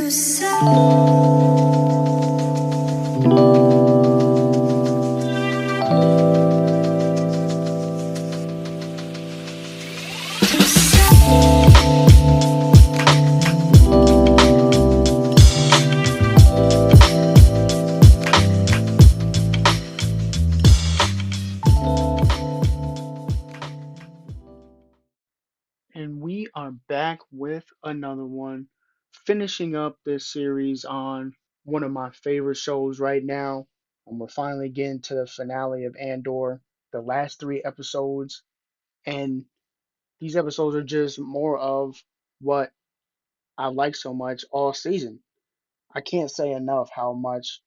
to say. And we are back with another one, finishing up this series on one of my favorite shows right now. And we're finally getting to the finale of Andor, the last three episodes. And these episodes are just more of what I like so much all season. I can't say enough how much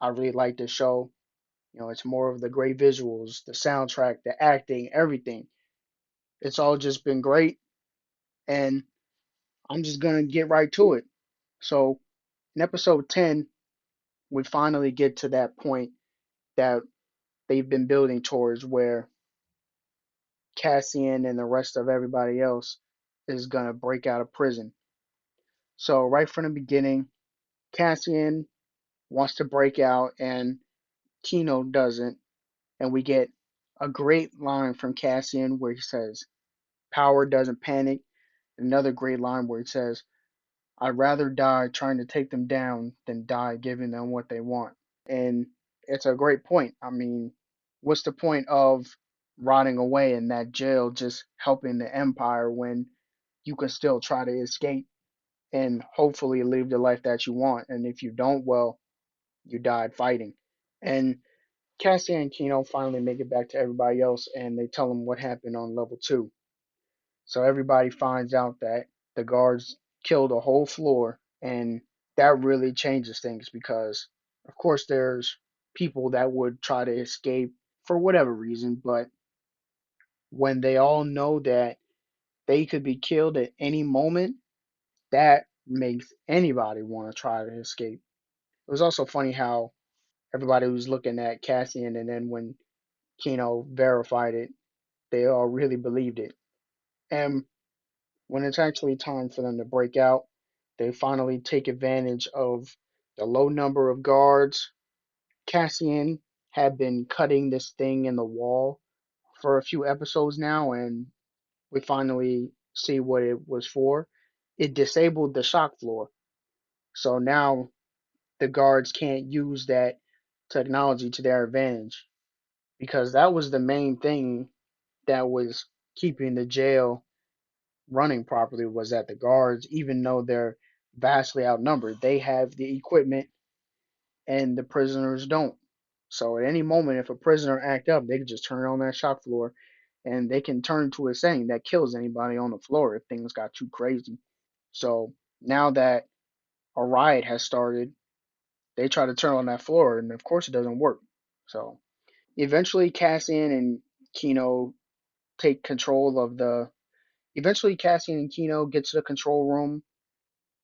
I really like this show. It's more of the great visuals, the soundtrack, the acting, everything. It's all just been great. And I'm just going to get right to it. So, in episode 10, we finally get to that point that they've been building towards where Cassian and the rest of everybody else is going to break out of prison. So, right from the beginning, Cassian wants to break out and Kino doesn't. And we get a great line from Cassian where he says, "Power doesn't panic." Another great line where he says, "I'd rather die trying to take them down than die giving them what they want." And it's a great point. I mean, what's the point of rotting away in that jail just helping the Empire when you can still try to escape and hopefully live the life that you want? And if you don't, well, you died fighting. And Cassie and Kino finally make it back to everybody else and they tell them what happened on level 2. So everybody finds out that the guards killed a whole floor, and that really changes things because, of course, there's people that would try to escape for whatever reason, but when they all know that they could be killed at any moment, that makes anybody want to try to escape. It was also funny how everybody was looking at Cassian, and then when Kino verified it, they all really believed it. And when it's actually time for them to break out, they finally take advantage of the low number of guards. Cassian had been cutting this thing in the wall for a few episodes now, and we finally see what it was for. It disabled the shock floor. So now the guards can't use that technology to their advantage because that was the main thing that was keeping the jail running properly was that the guards, even though they're vastly outnumbered, they have the equipment and the prisoners don't. So at any moment, if a prisoner act up, they can just turn on that shop floor and they can turn to a setting that kills anybody on the floor if things got too crazy. So now that a riot has started, they try to turn on that floor and of course it doesn't work. So eventually Cassian and Kino take control of the eventually Cassian and Kino get to the control room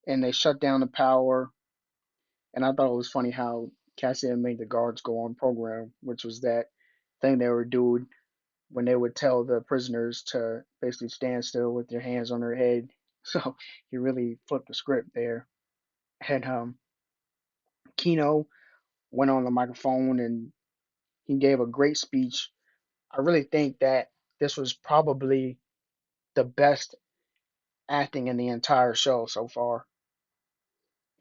and they shut down the power. And I thought it was funny how Cassian made the guards go on program, which was that thing they were doing when they would tell the prisoners to basically stand still with their hands on their head. So he really flipped the script there. And Kino went on the microphone and he gave a great speech. I really think that this was probably the best acting in the entire show so far.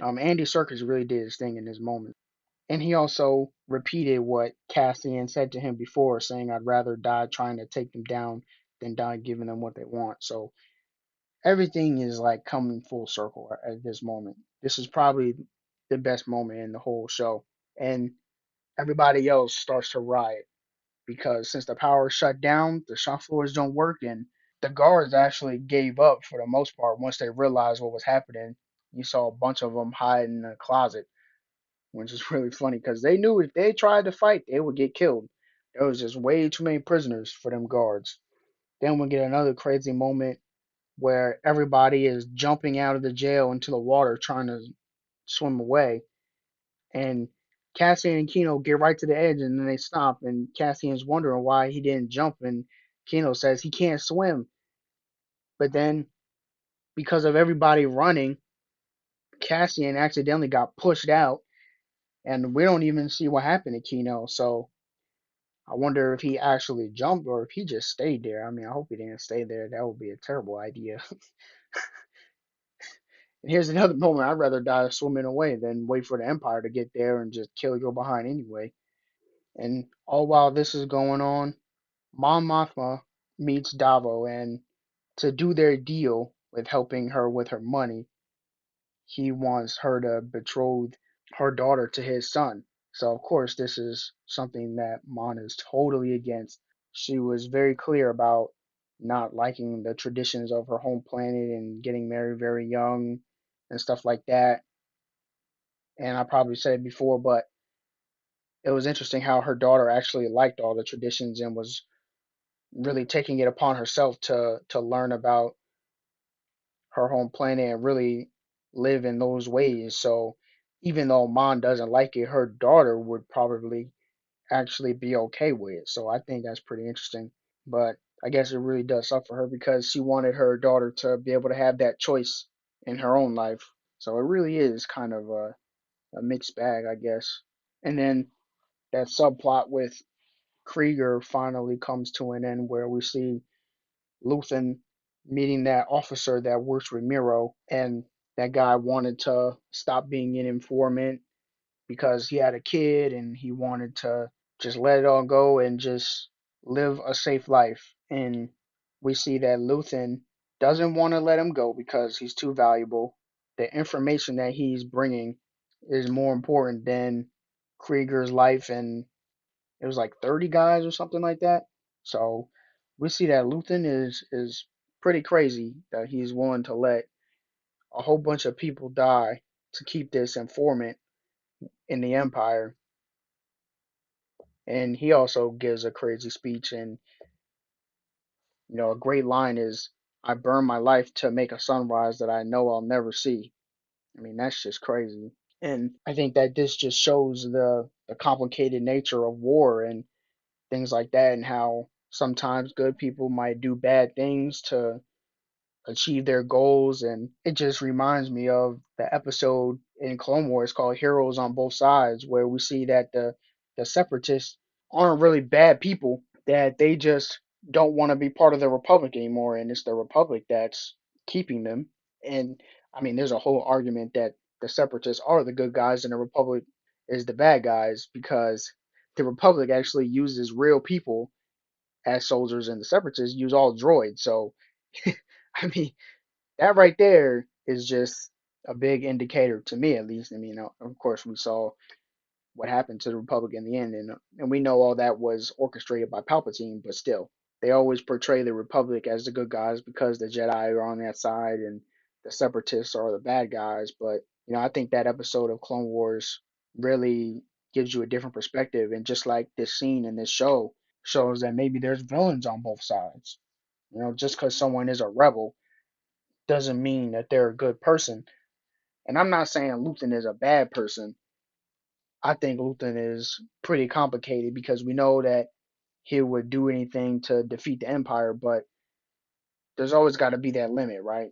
Andy Serkis really did his thing in this moment. And he also repeated what Cassian said to him before, saying, "I'd rather die trying to take them down than die giving them what they want." So everything is like coming full circle at this moment. This is probably the best moment in the whole show. And everybody else starts to riot because since the power is shut down, the shop floors don't work, and the guards actually gave up for the most part once they realized what was happening. You saw a bunch of them hide in a closet, which is really funny because they knew if they tried to fight, they would get killed. There was just way too many prisoners for them guards. Then we get another crazy moment where everybody is jumping out of the jail into the water trying to swim away. And Cassian and Kino get right to the edge and then they stop. And Cassian's wondering why he didn't jump. And Kino says he can't swim. But then, because of everybody running, Cassian accidentally got pushed out, and we don't even see what happened to Kino. So I wonder if he actually jumped or if he just stayed there. I mean, I hope he didn't stay there. That would be a terrible idea. And here's another moment: I'd rather die swimming away than wait for the Empire to get there and just kill your behind anyway. And all while this is going on, Mon Mothma meets Davo, and to do their deal with helping her with her money, he wants her to betroth her daughter to his son. So of course this is something that Mon is totally against. She was very clear about not liking the traditions of her home planet and getting married very young and stuff like that. And I probably said it before, but it was interesting how her daughter actually liked all the traditions and was really taking it upon herself to learn about her home planet and really live in those ways. So even though Mon doesn't like it, her daughter would probably actually be okay with it. So I think that's pretty interesting. But I guess it really does suck for her because she wanted her daughter to be able to have that choice in her own life. So it really is kind of a mixed bag, I guess. And then that subplot with Krieger finally comes to an end where we see Luthen meeting that officer that works with Miro, and that guy wanted to stop being an informant because he had a kid and he wanted to just let it all go and just live a safe life. And we see that Luthen doesn't want to let him go because he's too valuable. The information that he's bringing is more important than Krieger's life, and it was like 30 guys or something like that. So we see that Luthen is pretty crazy that he's willing to let a whole bunch of people die to keep this informant in the Empire. And he also gives a crazy speech, and a great line is, "I burn my life to make a sunrise that I know I'll never see." I mean, that's just crazy. And I think that this just shows the complicated nature of war and things like that, and how sometimes good people might do bad things to achieve their goals. And it just reminds me of the episode in Clone Wars called Heroes on Both Sides, where we see that the separatists aren't really bad people, that they just don't want to be part of the Republic anymore, and it's the Republic that's keeping them. And I mean, there's a whole argument that the separatists are the good guys and the Republic is the bad guys, because the Republic actually uses real people as soldiers and the separatists use all droids. So I mean, that right there is just a big indicator to me, at least. I mean, of course, we saw what happened to the Republic in the end, and we know all that was orchestrated by Palpatine. But still, they always portray the Republic as the good guys because the Jedi are on that side and the Separatists are the bad guys. But I think that episode of Clone Wars really gives you a different perspective, and just like this scene in this show shows that maybe there's villains on both sides. Just because someone is a rebel doesn't mean that they're a good person. And I'm not saying Luthen is a bad person. I think Luthen is pretty complicated because we know that he would do anything to defeat the Empire, but there's always got to be that limit, right?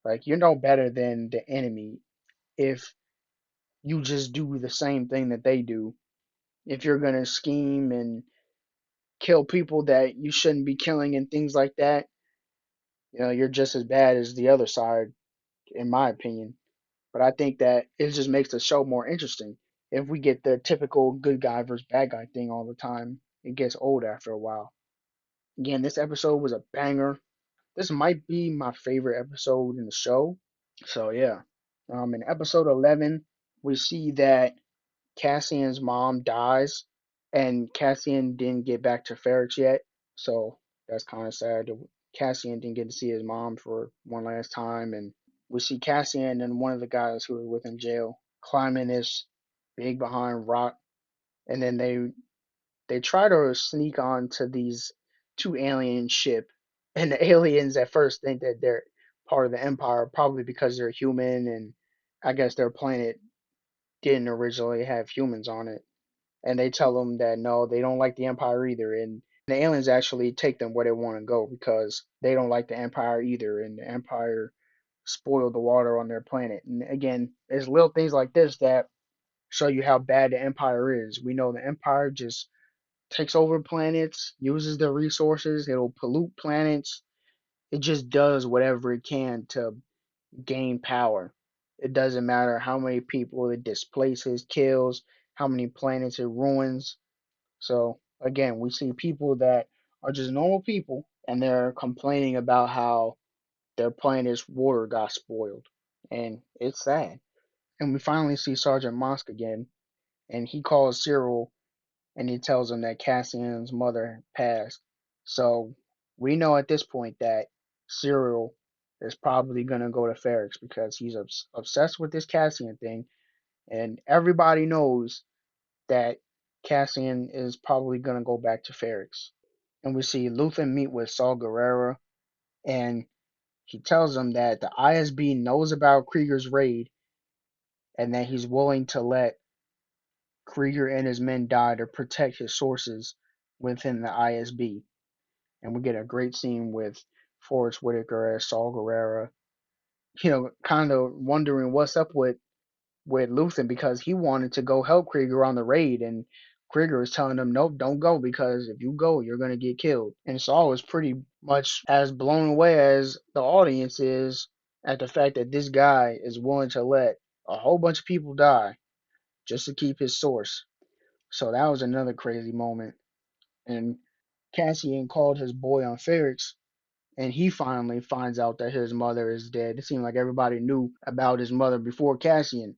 Like, you're no better than the enemy if you just do the same thing that they do. If you're going to scheme and kill people that you shouldn't be killing and things like that, you're just as bad as the other side, in my opinion. But I think that it just makes the show more interesting. If we get the typical good guy versus bad guy thing all the time, it gets old after a while. Again, this episode was a banger. This might be my favorite episode in the show. So yeah. In episode 11, we see that Cassian's mom dies, and Cassian didn't get back to Ferrix yet. So that's kind of sad. Cassian didn't get to see his mom for one last time, and we see Cassian and one of the guys who was with in jail climbing this big behind rock, and then they try to sneak onto these two alien ship, and the aliens at first think that they're part of the Empire, probably because they're human, and I guess their planet didn't originally have humans on it. And they tell them that no, they don't like the Empire either, and the aliens actually take them where they want to go because they don't like the Empire either, and the Empire spoil the water on their planet. And again, there's little things like this that show you how bad the Empire is. We know the Empire just takes over planets, uses their resources, it'll pollute planets. It just does whatever it can to gain power. It doesn't matter how many people it displaces, kills, how many planets it ruins. So again, we see people that are just normal people and they're complaining about how their planet's water got spoiled. And it's sad. And we finally see Sergeant Mosk again, and he calls Cyril and he tells him that Cassian's mother passed. So we know at this point that Cyril is probably going to go to Ferrex because he's obsessed with this Cassian thing, and everybody knows that Cassian is probably going to go back to Ferrex. And we see Luthen meet with Saul Guerrero, and he tells him that the ISB knows about Krieger's raid and that he's willing to let Krieger and his men die to protect his sources within the ISB. And we get a great scene with Forrest Whitaker as Saul Guerrero, kind of wondering what's up with Luthen because he wanted to go help Krieger on the raid, and Krieger is telling him, nope, don't go because if you go, you're gonna get killed. And Saul is pretty much as blown away as the audience is at the fact that this guy is willing to let a whole bunch of people die just to keep his source. So that was another crazy moment. And Cassian called his boy on Ferrex, and he finally finds out that his mother is dead. It seemed like everybody knew about his mother before Cassian,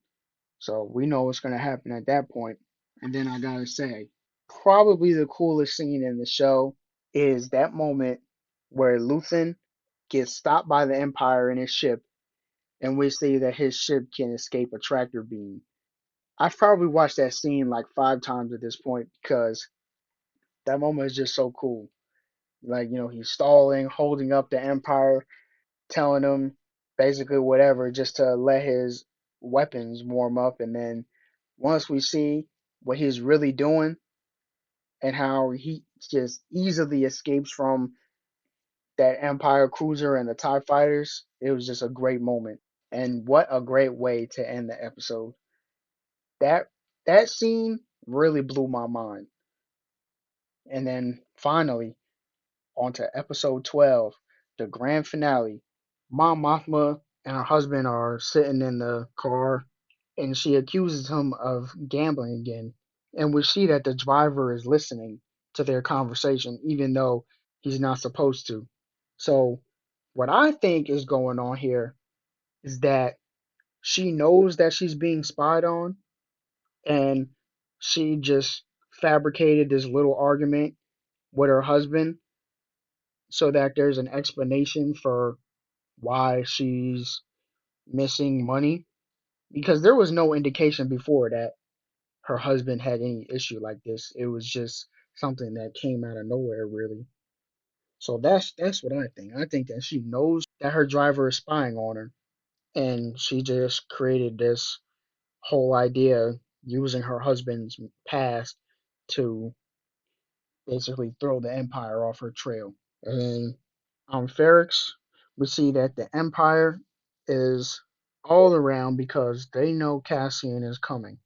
so we know what's going to happen at that point. And then I gotta say, probably the coolest scene in the show is that moment where Luthen gets stopped by the Empire in his ship, and we see that his ship can escape a tractor beam. I've probably watched that scene like 5 times at this point because that moment is just so cool. Like, he's stalling, holding up the Empire, telling him basically whatever just to let his weapons warm up. And then once we see what he's really doing and how he just easily escapes from that Empire cruiser and the TIE fighters, it was just a great moment. And what a great way to end the episode. That that scene really blew my mind. And then finally, on to episode 12, the grand finale. Mom Mothma and her husband are sitting in the car, and she accuses him of gambling again. And we see that the driver is listening to their conversation, even though he's not supposed to. So, what I think is going on here is that she knows that she's being spied on, and she just fabricated this little argument with her husband so that there's an explanation for why she's missing money because there was no indication before that her husband had any issue like this. It was just something that came out of nowhere, really. So that's what I think. I think that she knows that her driver is spying on her, and she just created this whole idea using her husband's past to basically throw the Empire off her trail. And on Ferrex, we see that the Empire is all around because they know Cassian is coming.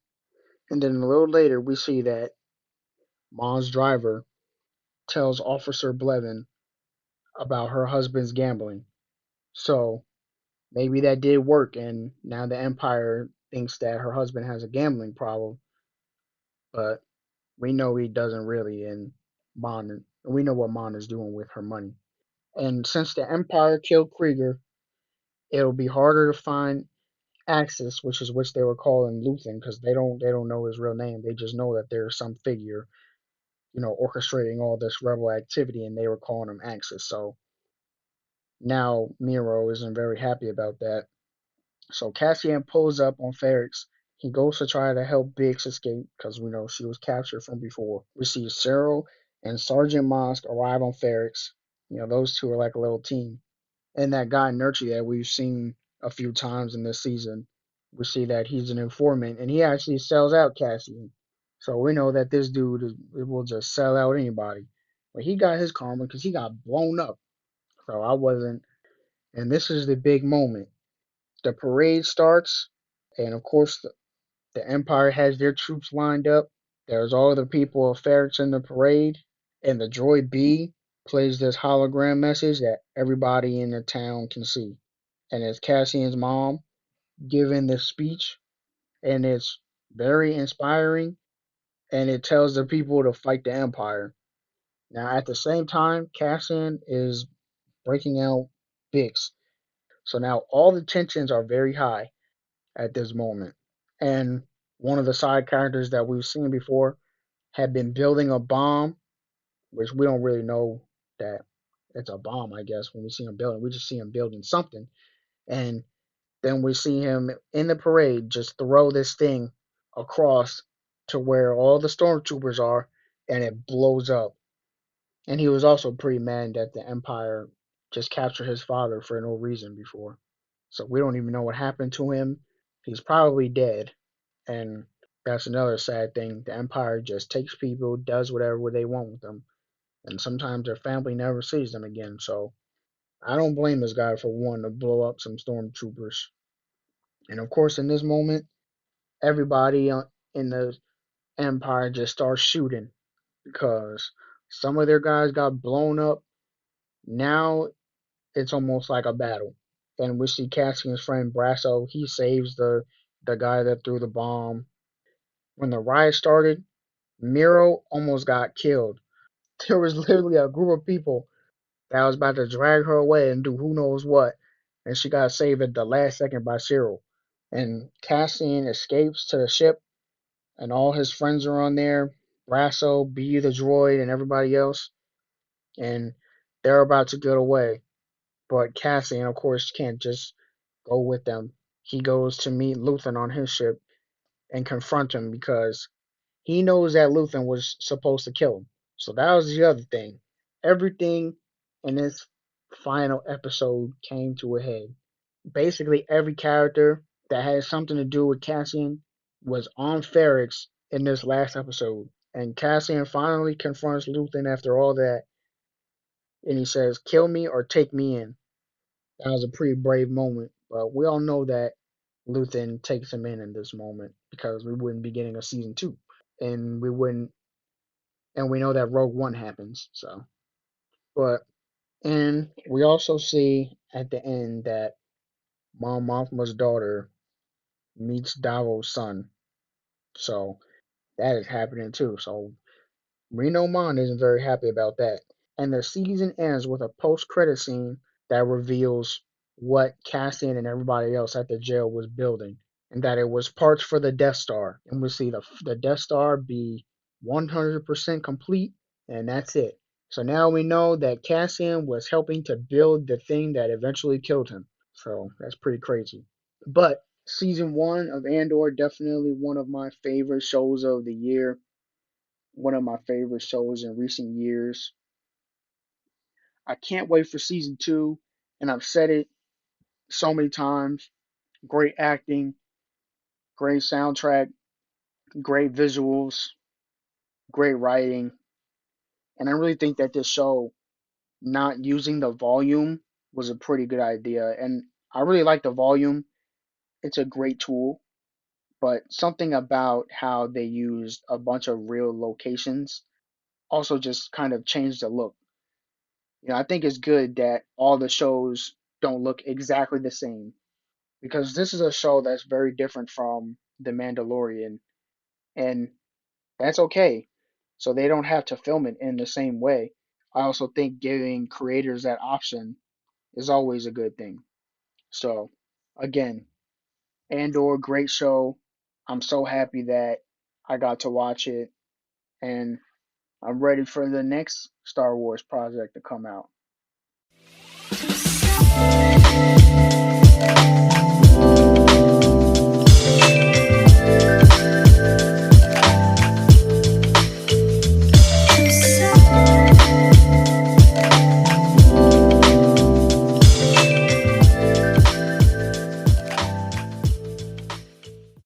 And then a little later, we see that Ma's driver tells Officer Blevin about her husband's gambling. So maybe that did work, and now the Empire thinks that her husband has a gambling problem, but we know he doesn't really, and we know what Mon is doing with her money. And since the Empire killed Krieger, it'll be harder to find Axis, which they were calling Luthen, because they don't know his real name. They just know that there's some figure, orchestrating all this rebel activity, and they were calling him Axis. So now Miro isn't very happy about that. So Cassian pulls up on Ferrex. He goes to try to help Biggs escape because we know she was captured from before. We see Cyril and Sergeant Mosk arrive on Ferrex. Those two are like a little team. And that guy Nurture that we've seen a few times in this season, we see that he's an informant and he actually sells out Cassian. So we know that this dude will just sell out anybody. But he got his karma because he got blown up. So I wasn't. And this is the big moment. The parade starts, and of course, the Empire has their troops lined up. There's all the people of Ferrix in the parade, and the droid B plays this hologram message that everybody in the town can see. And it's Cassian's mom giving this speech, and it's very inspiring, and it tells the people to fight the Empire. Now, at the same time, Cassian is breaking out Bix. So now all the tensions are very high at this moment. And one of the side characters that we've seen before had been building a bomb, which we don't really know that it's a bomb, I guess, when we see him building. We just see him building something. And then we see him in the parade just throw this thing across to where all the stormtroopers are, and it blows up. And he was also pretty mad that the Empire just captured his father for no reason before. So we don't even know what happened to him. He's probably dead. And that's another sad thing. The Empire just takes people, does whatever they want with them. And sometimes their family never sees them again. So I don't blame this guy for wanting to blow up some stormtroopers. And of course, in this moment, everybody in the Empire just starts shooting because some of their guys got blown up. Now it's almost like a battle. And we see Cassian's friend Brasso. He saves the guy that threw the bomb. When the riot started, Miro almost got killed. There was literally a group of people that was about to drag her away and do who knows what, and she got saved at the last second by Cyril. And Cassian escapes to the ship, and all his friends are on there. Brasso, B the droid, and everybody else. And they're about to get away. But Cassian, of course, can't just go with them. He goes to meet Luthen on his ship and confront him because he knows that Luthen was supposed to kill him. So that was the other thing. Everything in this final episode came to a head. Basically, every character that had something to do with Cassian was on Ferrix in this last episode. And Cassian finally confronts Luthen after all that, and he says, "Kill me or take me in." That was a pretty brave moment, but we all know that Luthen takes him in this moment because we wouldn't be getting a season two, and we wouldn't, and we know that Rogue One happens. So, but and we also see at the end that Mon Mothma's daughter meets Davo's son, so that is happening too. So Reno Mon isn't very happy about that. And the season ends with a post-credit scene that reveals what Cassian and everybody else at the jail was building, and that it was parts for the Death Star. And we see the Death Star be 100% complete, and that's it. So now we know that Cassian was helping to build the thing that eventually killed him. So that's pretty crazy. But season one of Andor, definitely one of my favorite shows of the year, one of my favorite shows in recent years. I can't wait for season two, and I've said it so many times. Great acting, great soundtrack, great visuals, great writing, and I really think that this show not using the volume was a pretty good idea. And I really like the volume. It's a great tool, but something about how they used a bunch of real locations also just kind of changed the look. I think it's good that all the shows don't look exactly the same because this is a show that's very different from The Mandalorian, and that's okay. So they don't have to film it in the same way. I also think giving creators that option is always a good thing. So, again, Andor, great show. I'm so happy that I got to watch it, and I'm ready for the next Star Wars project to come out.